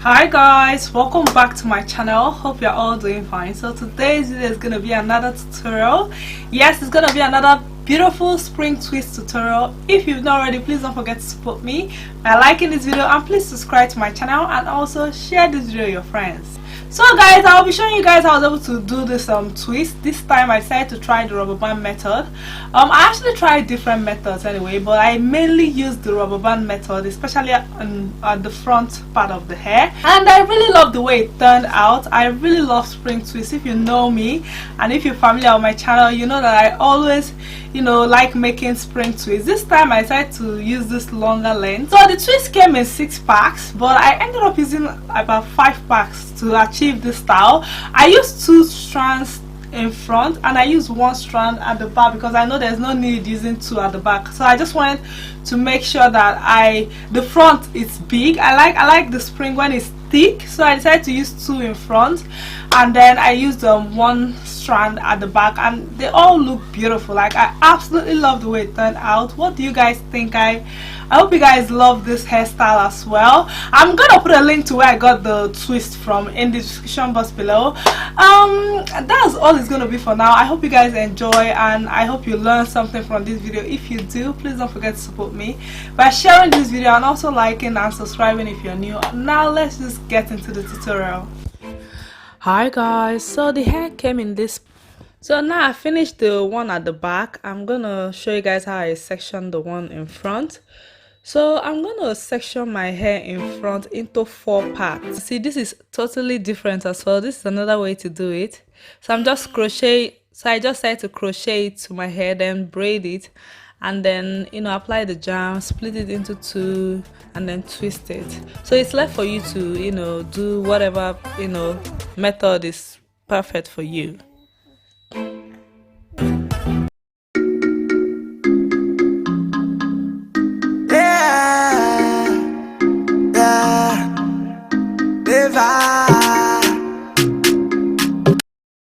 Hi guys, welcome back to my channel. Hope you're all doing fine. So today's video is gonna be another tutorial. Yes, it's gonna be another beautiful spring twist tutorial. If you've not already, please don't forget to support me by liking this video, and please subscribe to my channel and also share this video with your friends. So guys, I'll be showing you guys how I was able to do this twist. This time I decided to try the rubber band method. I actually tried different methods anyway, but I mainly used the rubber band method, especially at the front part of the hair, and I really love the way it turned out. I really love spring twist. If you know me and if you're familiar with my channel, you know that I always like making spring twists. This time I decided to use this longer length. So the twist came in 6 packs, but I ended up using about 5 packs to achieve this style. I used 2 strands in front and I used 1 strand at the back because I know there's no need using 2 at the back. So I just wanted to make sure that the front is big. I like the spring when it's thick, so I decided to use 2 in front, and then I used 1 strand at the back, and they all look beautiful. Like, I absolutely love the way it turned out. What do you guys think? I hope you guys love this hairstyle as well. I'm gonna put a link to where I got the twist from in the description box below. That's all it's gonna be for now. I hope you guys enjoy, and I hope you learn something from this video. If you do, please don't forget to support me by sharing this video and also liking and subscribing if you're new. Now let's just get into the tutorial. Hi guys, so the hair came in this. So now I finished the one at the back. I'm gonna show you guys how I section the one in front. So I'm gonna section my hair in front into 4 parts. See, this is totally different as well. This is another way to do it. So I just started to crochet it to my hair, then braid it, and then apply the jam, split it into 2, and then twist it. So it's left for you to do whatever method is perfect for you.